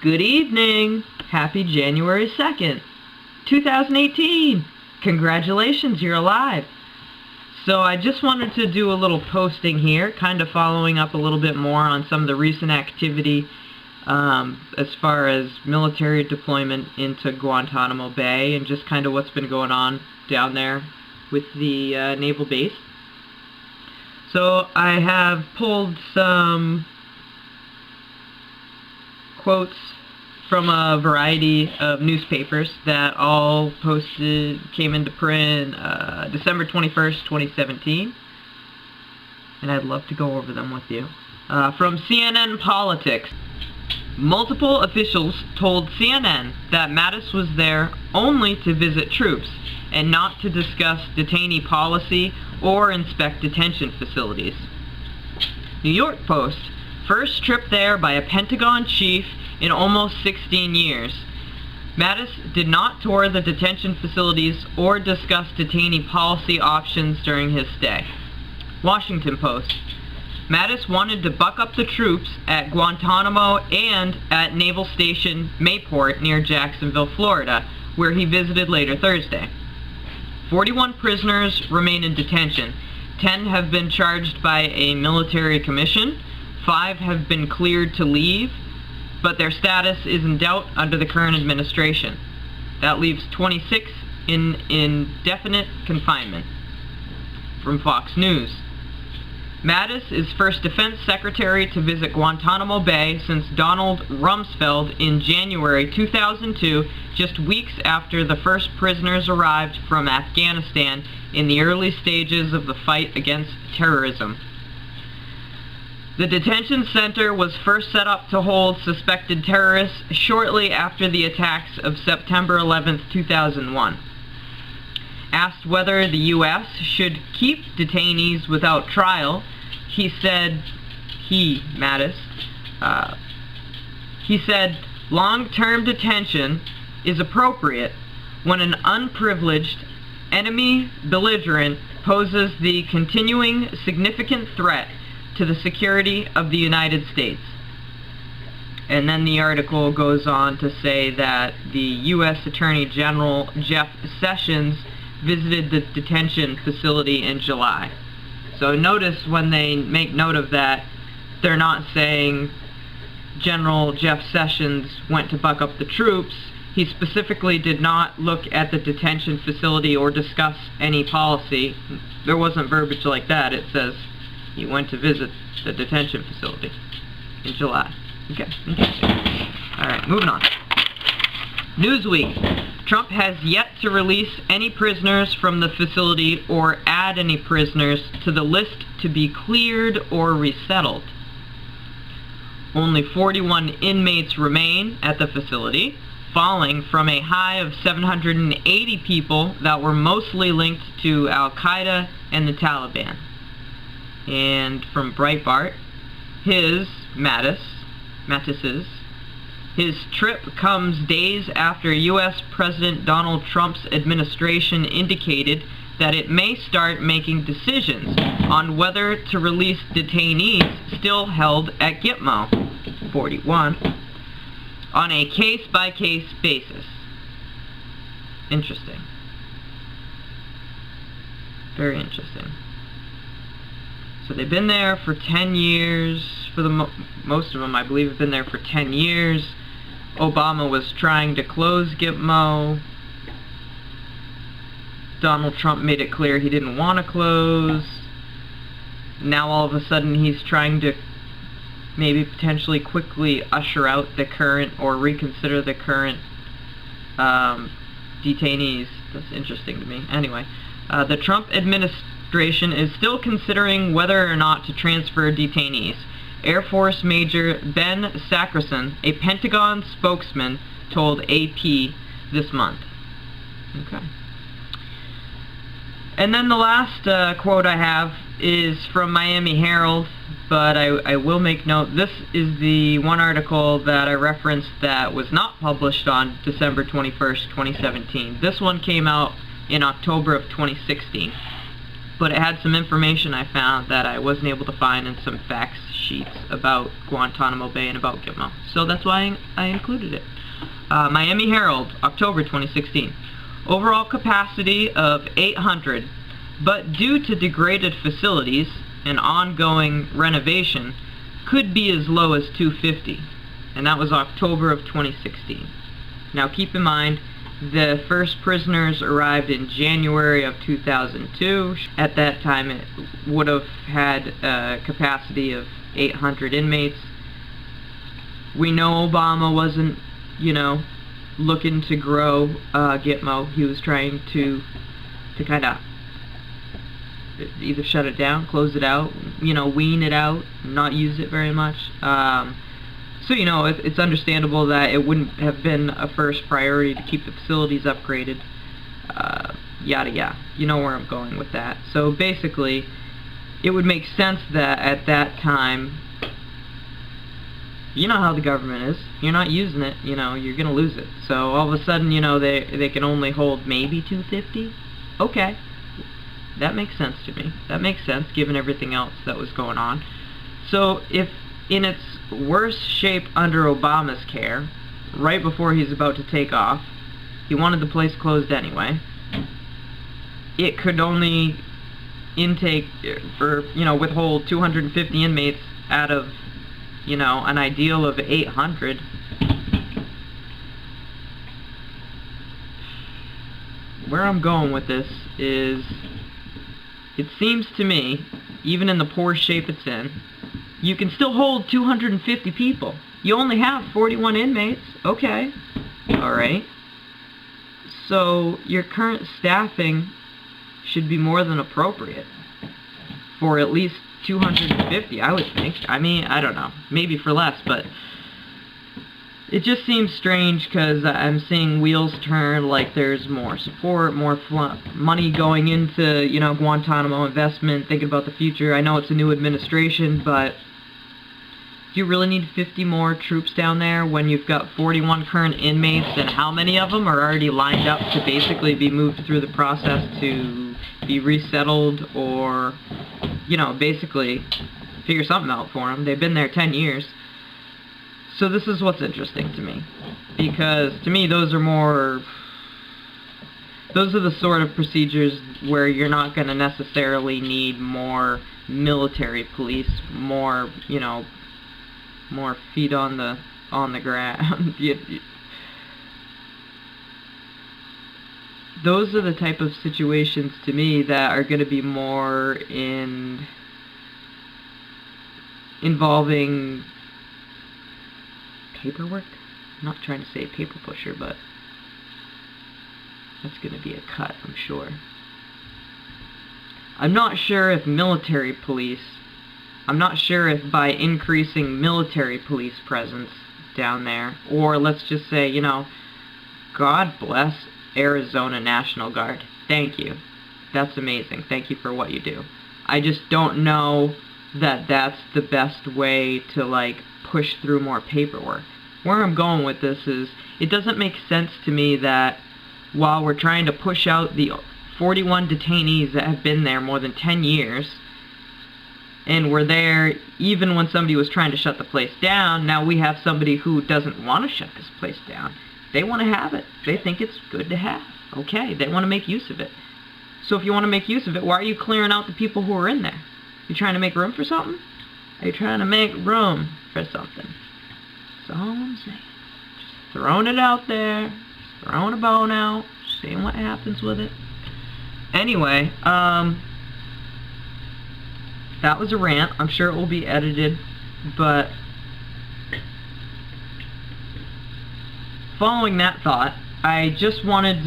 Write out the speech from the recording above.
Good evening. Happy January 2nd, 2018. Congratulations, you're alive. So I just wanted to do a little posting here, kind of following up a little bit more on some of the recent activity as far as military deployment into Guantanamo Bay and just kind of what's been going on down there with the naval base. So I have pulled some quotes from a variety of newspapers that all came into print December 21st, 2017. And I'd love to go over them with you. From CNN Politics. Multiple officials told CNN that Mattis was there only to visit troops and not to discuss detainee policy or inspect detention facilities. New York Post. First trip there by a Pentagon chief in almost 16 years. Mattis did not tour the detention facilities or discuss detainee policy options during his stay. Washington Post. Mattis wanted to buck up the troops at Guantanamo and at Naval Station Mayport near Jacksonville, Florida, where he visited later Thursday. 41 prisoners remain in detention. 10 have been charged by a military commission. 5 have been cleared to leave, but their status is in doubt under the current administration. That leaves 26 in indefinite confinement. From Fox News. Mattis is first defense secretary to visit Guantanamo Bay since Donald Rumsfeld in January 2002, just weeks after the first prisoners arrived from Afghanistan in the early stages of the fight against terrorism. The detention center was first set up to hold suspected terrorists shortly after the attacks of September 11, 2001. Asked whether the U.S. should keep detainees without trial, Mattis said, long-term detention is appropriate when an unprivileged enemy belligerent poses the continuing significant threat to the security of the United States. And then the article goes on to say that the U.S. Attorney General Jeff Sessions visited the detention facility in July. So notice when they make note of that, they're not saying General Jeff Sessions went to buck up the troops. He specifically did not look at the detention facility or discuss any policy. There wasn't verbiage like that. It says he went to visit the detention facility in July. Okay, interesting. Alright, moving on. Newsweek. Trump has yet to release any prisoners from the facility or add any prisoners to the list to be cleared or resettled. Only 41 inmates remain at the facility, falling from a high of 780 people that were mostly linked to Al-Qaeda and the Taliban. And from Breitbart, Mattis's trip comes days after U.S. President Donald Trump's administration indicated that it may start making decisions on whether to release detainees still held at Gitmo, 41, on a case-by-case basis. Interesting. Very interesting. So they've been there for 10 years. For most of them, I believe, have been there for 10 years. Obama was trying to close Gitmo. Donald Trump made it clear he didn't want to close. Now all of a sudden he's trying to maybe potentially quickly usher out the current or reconsider the current detainees. That's interesting to me. Anyway, the Trump administration is still considering whether or not to transfer detainees. Air Force Major Ben Sacrison, a Pentagon spokesman, told AP this month. Okay. And then the last quote I have is from Miami Herald, but I will make note, this is the one article that I referenced that was not published on December 21st, 2017. This one came out in October of 2016. but it had some information I found that I wasn't able to find in some facts sheets about Guantanamo Bay and about Gitmo. So that's why I included it. Miami Herald, October 2016. Overall capacity of 800, but due to degraded facilities and ongoing renovation, could be as low as 250. And that was October of 2016. Now keep in mind, the first prisoners arrived in January of 2002. At that time it would have had a capacity of 800 inmates. We know Obama wasn't, looking to grow Gitmo. He was trying to kind of either shut it down, close it out, wean it out, not use it very much. So, it's understandable that it wouldn't have been a first priority to keep the facilities upgraded, yada yada. You know where I'm going with that. So basically, it would make sense that at that time, you know how the government is. You're not using it, you're going to lose it. So all of a sudden, they can only hold maybe 250? Okay. That makes sense to me. That makes sense given everything else that was going on. So if in its worst shape under Obama's care, right before he's about to take off, he wanted the place closed anyway, it could only intake or withhold 250 inmates out of an ideal of 800. Where I'm going with this is, it seems to me, even in the poor shape it's in, you can still hold 250 people. You only have 41 inmates. Okay. Alright. So your current staffing should be more than appropriate for at least 250, I would think. I mean, I don't know. Maybe for less, but it just seems strange because I'm seeing wheels turn, like there's more support, more money going into, Guantanamo investment, thinking about the future. I know it's a new administration, but do you really need 50 more troops down there when you've got 41 current inmates, and how many of them are already lined up to basically be moved through the process to be resettled or, basically figure something out for them? They've been there 10 years. So this is what's interesting to me, because to me those are the sort of procedures where you're not going to necessarily need more military police, more more feet on the ground. Those are the type of situations to me that are going to be more involving paperwork. I'm not trying to say paper pusher, but that's going to be a cut, I'm sure. I'm not sure if military police, I'm not sure if by increasing military police presence down there, or let's just say, God bless Arizona National Guard. Thank you. That's amazing. Thank you for what you do. I just don't know that that's the best way to, push through more paperwork. Where I'm going with this is, it doesn't make sense to me that while we're trying to push out the 41 detainees that have been there more than 10 years, and were there even when somebody was trying to shut the place down, now we have somebody who doesn't want to shut this place down. They want to have it. They think it's good to have. Okay, they want to make use of it. So if you want to make use of it, why are you clearing out the people who are in there? You trying to make room for something? Are you trying to make room for something? That's all I'm saying. Just throwing it out there, just throwing a bone out, seeing what happens with it. Anyway, that was a rant. I'm sure it will be edited, but following that thought, I just wanted